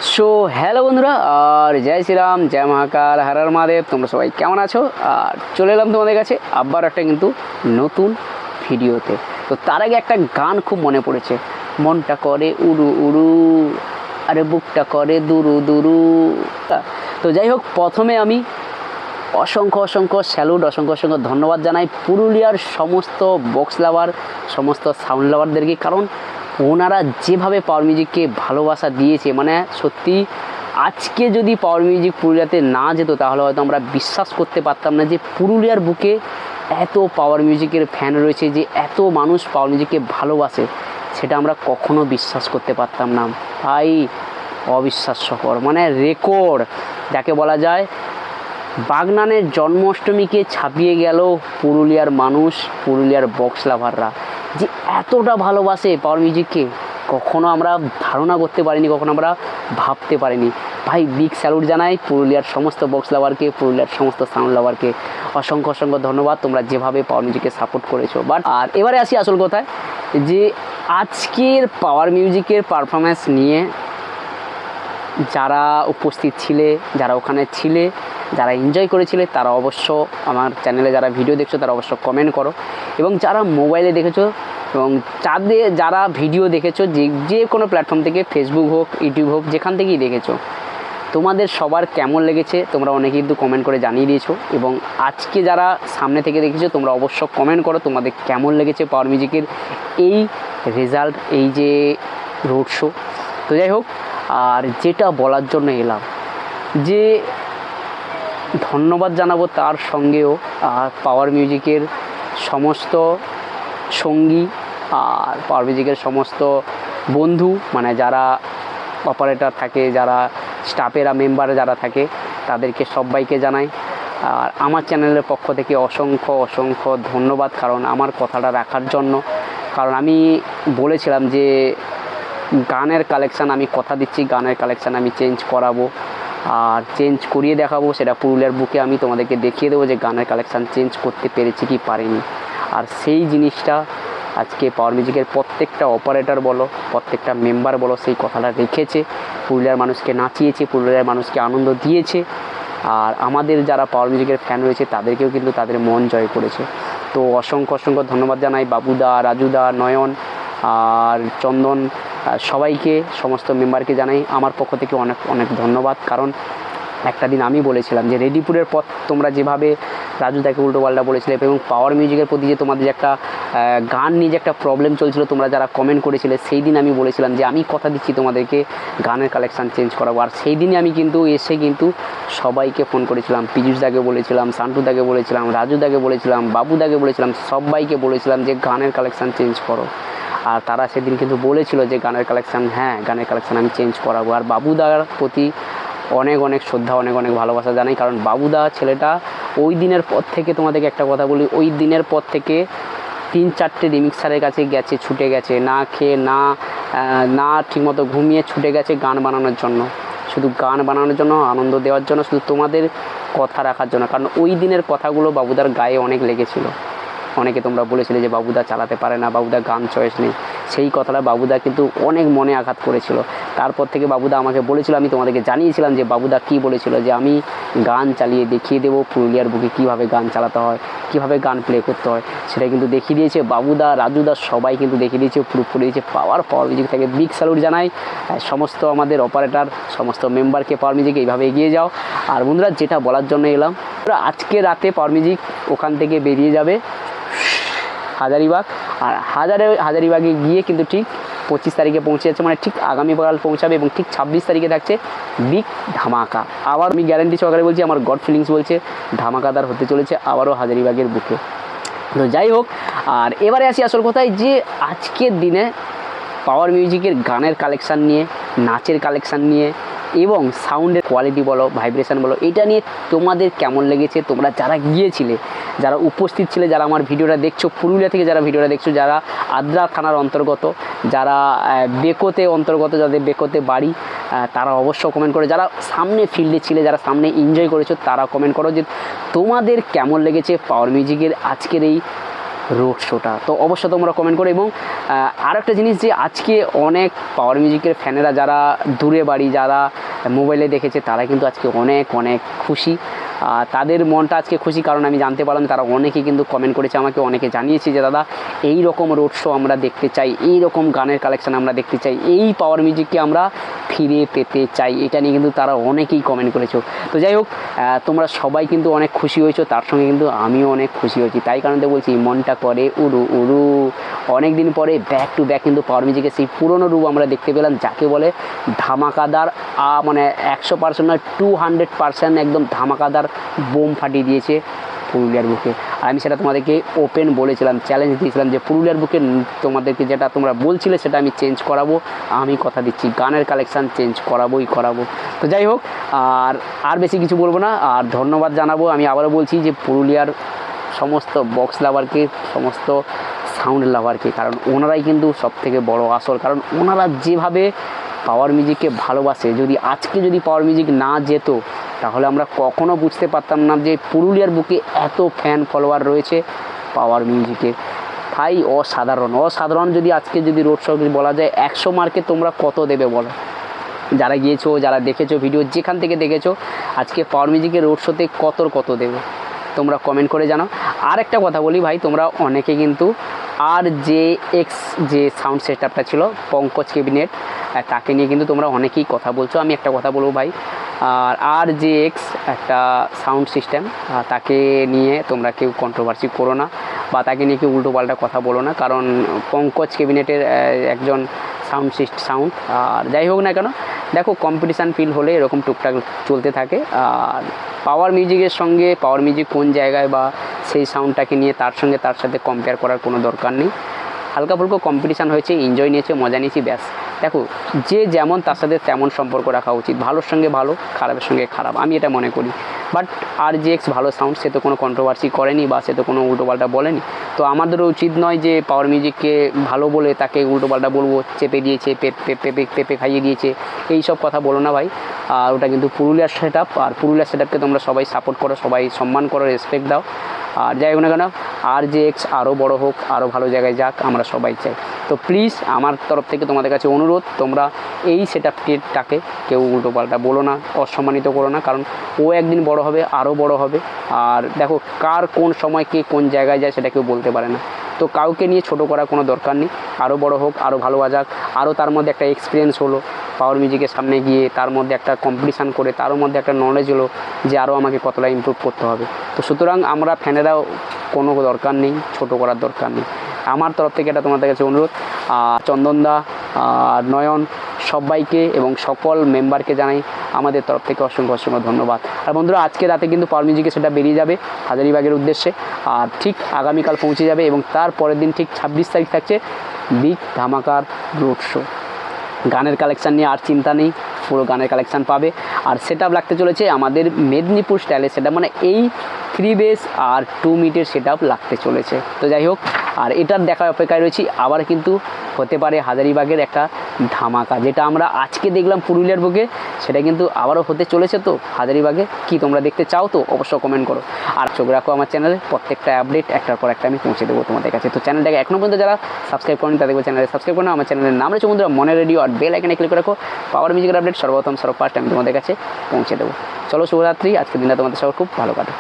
So hello বন্ধুরা, আর জয় শ্রীরাম, জয় মহাকাল, হর হর মহাদেব। তোমরা সবাই কেমন আছো? আর চলে এলাম তোমাদের কাছে আবার একটা কিন্তু নতুন ভিডিওতে। তো তার আগে একটা গান খুব মনে পড়েছে, মনটা করে উড়ু উড়ু, আরে বুকটা করে দুরু দুরু। তো যাই হোক, প্রথমে আমি অসংখ্য অসংখ্য স্যালুট, অসংখ্য অসংখ্য ধন্যবাদ জানাই পুরুলিয়ার সমস্ত বক্স লাভার, সমস্ত সাউন্ড লাভারদেরকে। কারণ ওনারা যেভাবে পাওয়ার মিউজিককে ভালোবাসা দিয়েছে, মানে সত্যি আজকে যদি পাওয়ার মিউজিক পুরুলিয়াতে না যেত তাহলে হয়তো আমরা বিশ্বাস করতে পারতাম না যে পুরুলিয়ার বুকে এত পাওয়ার মিউজিকের ফ্যান রয়েছে, যে এত মানুষ পাওয়ার মিউজিককে ভালোবাসে, সেটা আমরা কখনো বিশ্বাস করতে পারতাম না ভাই। অবিশ্বাস্যকর, মানে রেকর্ড যাকে বলা যায়। বাগনানের জন্মাষ্টমীকে ছাপিয়ে গেল পুরুলিয়ার মানুষ, পুরুলিয়ার বক্স লাভাররা যে এতটা ভালোবাসে পাওয়ার মিউজিককে, কখনো আমরা ধারণা করতে পারিনি, কখনো আমরা ভাবতে পারিনি। ভাই বিগ স্যালুট জানাই পুরুলিয়ার সমস্ত বক্স লাভারকে, পুরুলিয়ার সমস্ত সাউন্ড লাভারকে। অসংখ্য অসংখ্য ধন্যবাদ, তোমরা যেভাবে পাওয়ার মিউজিককে সাপোর্ট করেছো। বাট আর এবারে আসি আসল কথায়, যে আজকের পাওয়ার মিউজিকের পারফরম্যান্স নিয়ে যারা উপস্থিত ছিলে, যারা ওখানে ছিলে, যারা এনজয় করেছিলে, তারা অবশ্য আমার চ্যানেলে যারা ভিডিও দেখছো তারা অবশ্য কমেন্ট করো। এবং যারা মোবাইলে দেখেছো এবং যারা ভিডিও দেখেছো যে কোনো প্ল্যাটফর্ম থেকে, ফেসবুক হোক, ইউটিউব হোক, যেখান থেকেই দেখেছো, তোমাদের সবার কেমন লেগেছে তোমরা অনেকে কিন্তু কমেন্ট করে জানিয়ে দিয়েছো। এবং আজকে যারা সামনে থেকে দেখেছো তোমরা অবশ্য কমেন্ট করো তোমাদের কেমন লেগেছে পাওয়ার মিউজিকের এই রেজাল্ট, এই যে রোড শো। তো যাই হোক, আর যেটা বলার জন্য এলাম, যে ধন্যবাদ জানাবো তার সঙ্গেও আর পাওয়ার মিউজিকের সমস্ত সঙ্গী আর পাওয়ার মিউজিকের সমস্ত বন্ধু, মানে যারা অপারেটর থাকে, যারা স্টাফেরা মেম্বার যারা থাকে, তাদেরকে সবাইকে জানাই। আর আমার চ্যানেলের পক্ষ থেকে অসংখ্য অসংখ্য ধন্যবাদ, কারণ আমার কথাটা রাখার জন্য। কারণ আমি বলেছিলাম যে গানের কালেকশান, আমি কথা দিচ্ছি গানের কালেকশান আমি চেঞ্জ করাবো আর চেঞ্জ করিয়ে দেখাবো। সেটা পুরুলিয়ার বুকে আমি তোমাদেরকে দেখিয়ে দেবো যে গানের কালেকশান চেঞ্জ করতে পেরেছি কি পারিনি। আর সেই জিনিসটা আজকে পাওয়ার মিউজিকের প্রত্যেকটা অপারেটর বলো, প্রত্যেকটা মেম্বার বলো, সেই কথাটা রেখেছে, পুরুলিয়ার মানুষকে নাচিয়েছে, পুরুলিয়ার মানুষকে আনন্দ দিয়েছে। আর আমাদের যারা পাওয়ার মিউজিকের ফ্যান রয়েছে তাদেরকেও কিন্তু তাদের মন জয় করেছে। তো অসংখ্য অসংখ্য ধন্যবাদ জানাই বাবুদা, রাজুদা, নয়ন আর চন্দন, সবাইকে, সমস্ত মেম্বারকে জানাই আমার পক্ষ থেকে অনেক অনেক ধন্যবাদ। কারণ একটা দিন আমি বলেছিলাম যে রেডিপুরের পথ তোমরা যেভাবে রাজুদাকে উল্টোপাল্টা বলেছিলে, এবং পাওয়ার মিউজিকের প্রতি যে তোমাদের যে একটা গান নিয়ে যে একটা প্রবলেম চলছিল, তোমরা যারা কমেন্ট করেছিলে, সেই দিন আমি বলেছিলাম যে আমি কথা দিচ্ছি তোমাদেরকে গানের কালেকশান চেঞ্জ করাবো। আর সেই দিনই আমি কিন্তু এসে কিন্তু সবাইকে ফোন করেছিলাম, পীযুষদাকে বলেছিলাম, সান্টুদাকে বলেছিলাম, রাজুদাকে বলেছিলাম, বাবুদাকে বলেছিলাম, সবাইকে বলেছিলাম যে গানের কালেকশান চেঞ্জ করো। আর তারা সেদিন কিন্তু বলেছিল যে গানের কালেকশান, হ্যাঁ গানের কালেকশান আমি চেঞ্জ করাবো। আর বাবুদার প্রতি অনেক অনেক শ্রদ্ধা, অনেক অনেক ভালোবাসা জানাই। কারণ বাবুদা ছেলেটা ওই দিনের পর থেকে, তোমাদেরকে একটা কথা বলি, ওই দিনের পর থেকে 3-4টে রিমিক্সারের কাছে গেছে, ছুটে গেছে, না খেয়ে না ঠিকমতো ঘুমিয়ে ছুটে গেছে গান বানানোর জন্য, শুধু গান বানানোর জন্য, আনন্দ দেওয়ার জন্য, শুধু তোমাদের কথা রাখার জন্য। কারণ ওই দিনের কথাগুলো বাবুদার গায়ে অনেক লেগেছিলো। অনেকে তোমরা বলেছিলে যে বাবুদা চালাতে পারে না, বাবুদা গান চয়েস নেই, সেই কথাটা বাবুদা কিন্তু অনেক মনে আঘাত করেছিল। তারপর থেকে বাবুদা আমাকে বলেছিল, আমি তোমাদেরকে জানিয়েছিলাম যে বাবুদা কী বলেছিল, যে আমি গান চালিয়ে দেখিয়ে দেবো পুরুলিয়ার বুকে কীভাবে গান চালাতে হয়, কীভাবে গান প্লে করতে হয়, সেটা কিন্তু দেখিয়ে দিয়েছে বাবুদা, রাজুদা, সবাই কিন্তু দেখিয়ে দিয়েছে, প্রুফ করে দিয়েছে। পাওয়ার মিউজিক থেকে বিগ স্যালুট জানাই সমস্ত আমাদের অপারেটর, সমস্ত মেম্বারকে পাওয়ার মিউজিক এইভাবে এগিয়ে যাও। আর বন্ধুরা, যেটা বলার জন্য এলাম, আজকে রাতে পাওয়ার মিউজিক ওখান থেকে বেরিয়ে যাবে হাজারিবাগ। আর হাজারিবাগে গিয়ে কিন্তু ঠিক 25 তারিখে পৌঁছে যাচ্ছে, মানে ঠিক আগামীকাল পৌঁছাবে, এবং ঠিক 26 তারিখে থাকছে বিগ ধামাকা। আবার আমি গ্যারান্টি সহকারে বলছি, আমার গড ফিলিংস বলছে ধামাকাদার হতে চলেছে আবারও হাজারিবাগের বুকে। তো যাই হোক, আর এবারে আসি আসল কথায়, যে আজকের দিনে পাওয়ার মিউজিকের গানের কালেকশান নিয়ে, নাচের কালেকশান নিয়ে এবং সাউন্ডের কোয়ালিটি বলো, ভাইব্রেশন বলো, এটা নিয়ে তোমাদের কেমন লেগেছে? তোমরা যারা গিয়েছিলে, যারা উপস্থিত ছিলে, যারা আমার ভিডিওটা দেখছো, পুরুলিয়া থেকে যারা ভিডিওটা দেখছো, যারা আদ্রা থানার অন্তর্গত, যারা বেকোতে অন্তর্গত, যাদের বেকোতে বাড়ি, তারা অবশ্য কমেন্ট করে। যারা সামনে ফিল্ডে ছিলে, যারা সামনে এনজয় করেছো, তারা কমেন্ট করো যে তোমাদের কেমন লেগেছে পাওয়ার মিউজিকের আজকের এই রোড শোটা। তো অবশ্যই তোমরা কমেন্ট করো। এবং আরও একটা জিনিস যে আজকে অনেক পাওয়ার মিউজিকের ফ্যানেরা যারা দূরে বাড়ি, যারা মোবাইলে দেখেছে, তারা কিন্তু আজকে অনেক অনেক খুশি। তাদের মনটা আজকে খুশি, কারণ আমি জানতে পারলাম তারা অনেকেই কিন্তু কমেন্ট করেছে আমাকে, অনেকে জানিয়েছে যে দাদা এই রকম রোড শো আমরা দেখতে চাই, এই রকম গানের কালেকশান আমরা দেখতে চাই, এই পাওয়ার মিউজিককে আমরা ফিরে পেতে চাই। এটা নিয়ে কিন্তু তারা অনেকেই কমেন্ট করেছো। তো যাই হোক, তোমরা সবাই কিন্তু অনেক খুশি হয়েছো, তার সঙ্গে কিন্তু আমিও অনেক খুশি হয়েছি। তাই কারণে বলছি মনটা করে উড়ু উড়ু। অনেক দিন পরে ব্যাক টু ব্যাক কিন্তু পাওয়ার মিউজিকের সেই পুরনো রূপ আমরা দেখতে পেলাম, যাকে বলে ধামাকাদার, মানে 100% নয় 200% একদম ধামাকাদার বোম ফাটিয়ে দিয়েছে পুরুলিয়ার বুকে। আর আমি সেটা তোমাদেরকে ওপেন বলেছিলাম, চ্যালেঞ্জ দিয়েছিলাম যে পুরুলিয়ার বুকে তোমাদেরকে যেটা তোমরা বলছিলে সেটা আমি চেঞ্জ করাবো। আমি কথা দিচ্ছি গানের কালেকশান চেঞ্জ করাবোই করাবো। তো যাই হোক, আর বেশি কিছু বলবো না, আর ধন্যবাদ জানাবো। আমি আবারও বলছি যে পুরুলিয়ার সমস্ত বক্স লাভারকে, সমস্ত সাউন্ড লাভারকে, কারণ ওনারাই কিন্তু সবথেকে বড় আসল। কারণ ওনারা যেভাবে পাওয়ার মিউজিককে ভালোবাসে, আজকে যদি পাওয়ার মিউজিক না যেত, তাহলে আমরা কখনো বুঝতে পারতাম না যে পুরুলিয়ার বুকে এত ফ্যান ফলোয়ার রয়েছে পাওয়ার মিউজিকের। ভাই অসাধারণ। আজকে রোড শো বলা যায় 100 মার্কে তোমরা কত দেবে বলো? যারা গিয়েছো, যারা দেখেছো ভিডিও, যেখান থেকে দেখেছো, আজকে পাওয়ার মিউজিকের রোড শোতে কত দেবে তোমরা কমেন্ট করে জানাও। আর একটা কথা বলি ভাই, তোমরা অনেকে কিন্তু RJX যে সাউন্ড সেটআপটা ছিল পঙ্কজ ক্যাবিনেট, তাকে নিয়ে কিন্তু তোমরা অনেকেই কথা বলছো। আমি একটা কথা বলবো ভাই, আর RJX একটা সাউন্ড সিস্টেম, তাকে নিয়ে তোমরা কেউ কন্ট্রোভার্সি করো না, বা তাকে নিয়ে কেউ উল্টোপাল্টা কথা বলো না, কারণ পঙ্কজ ক্যাবিনেটের একজন সাউন্ড। আর যাই হোক না কেন, দেখো কম্পিটিশান ফিল হলে এরকম টুকটাক চলতে থাকে। আর পাওয়ার মিউজিকের সঙ্গে পাওয়ার মিউজিক কোন জায়গায়, বা সেই সাউন্ডটাকে নিয়ে তার সাথে কম্পেয়ার করার কোনো দরকার নেই। হালকা ফুলকা কম্পিটিশান হয়েছে, এনজয় নিয়েছে, মজা নিয়েছি, ব্যাস। দেখো যে যেমন তার সাথে তেমন সম্পর্ক রাখা উচিত, ভালোর সঙ্গে ভালো, খারাপের সঙ্গে খারাপ, আমি এটা মনে করি। বাট RJX ভালো সাউন্ড, সে তো কোনো কন্ট্রোভার্সি করেনি, বা সে তো কোনো উল্টোপাল্টা বলেনি। তো আমাদেরও উচিত নয় যে পাওয়ার মিউজিককে ভালো বলে তাকে উল্টোপাল্টা বলবো, চেপে দিয়েছে, পেঁপে খাইয়ে দিয়েছে, এই সব কথা বলো না ভাই। আর ওটা কিন্তু পুরুলিয়ার সেটআপ, আর পুরুলিয়ার সেটআপকে তোমরা সবাই সাপোর্ট করো, সবাই সম্মান করো, রেসপেক্ট দাও। আর যাই হোক না কেন, RJX আরও বড় হোক, আরও ভালো জায়গায় যাক, আমরা সবাই চাই। তো প্লিজ আমার তরফ থেকে তোমাদের কাছে অনুরোধ, তোমরা এই সেটআপটাকে কেউ উল্টোপাল্টা বলো না, অসম্মানিত করো না, কারণ ও একদিন বড় হবে, আরও বড় হবে। আর দেখো কার কোন সময় কে কোন জায়গায় যায় সেটা কেউ বলতে পারে না। তো কাউকে নিয়ে ছোটো করার কোনো দরকার নেই, আরও বড় হোক, আরও ভালো বাজাক, আরও তার মধ্যে একটা এক্সপিরিয়েন্স হলো পাওয়ার মিউজিকের সামনে গিয়ে, তার মধ্যে একটা কম্পিটিশান করে, তার মধ্যে একটা নলেজ হলো যে আরও আমাকে কতটা ইমপ্রুভ করতে হবে। তো সুতরাং আমরা ফ্যানেরাও কোনো দরকার নেই, ছোটো করার দরকার নেই। আমার তরফ থেকে এটা তোমাদের কাছে অনুরোধ। চন্দনদা, নয়ন, সবাইকে এবং সকল মেম্বারকে জানাই আমাদের তরফ থেকে অসংখ্য ধন্যবাদ। আর বন্ধুরা, আজকে রাতে কিন্তু পাওয়ার মিউজিকে সেটা বেরিয়ে যাবে হাজারিবাগের উদ্দেশ্যে, আর ঠিক আগামীকাল পৌঁছে যাবে, এবং তার পরের দিন ঠিক 26 তারিখ থাকছে বিগ ধামাকার রোড শো। গানের কালেকশান নিয়ে আর চিন্তা নেই, পুরো গানের কালেকশান পাবে। আর সেটআপ লাগতে চলেছে আমাদের মেদিনীপুর স্টাইলের সেটআপ, মানে এই 3 বেস আর 2 মিটের সেটআপ লাগতে চলেছে। তো যাই হোক, আর এটার দেখার অপেক্ষায় রয়েছি। আবার কিন্তু হতে পারে হাজারিবাগের একটা ধামাকা, যেটা আমরা আজকে দেখলাম পুরুলিয়ার বুকে, সেটা কিন্তু আবারও হতে চলেছে। তো হাজারিবাগে কি তোমরা দেখতে চাও? তো অবশ্যই কমেন্ট করো। আর চোখ রাখো আমার চ্যানেলে, প্রত্যেকটা আপডেট একটার পর একটা আমি পৌঁছে দেবো তোমাদের কাছে। তো চ্যানেলটাকে এখনও পর্যন্ত যারা সাবস্ক্রাইব করেন তাদেরকে চ্যানেলে সাবস্ক্রাইব করো। আমার চ্যানেলের নাম রয়েছে বন্ধুরা মনে রেডিও, আর বেল আইকনে ক্লিক করে রাখো। পাওয়ার মিউজিকের আপডেট সর্বপ্রথম ফার্স্ট আমি তোমাদের কাছে পৌঁছে দেবো। চলো, শুভরাত্রি। আজকের দিনটা তোমাদের সবার খুব ভালো কাটে।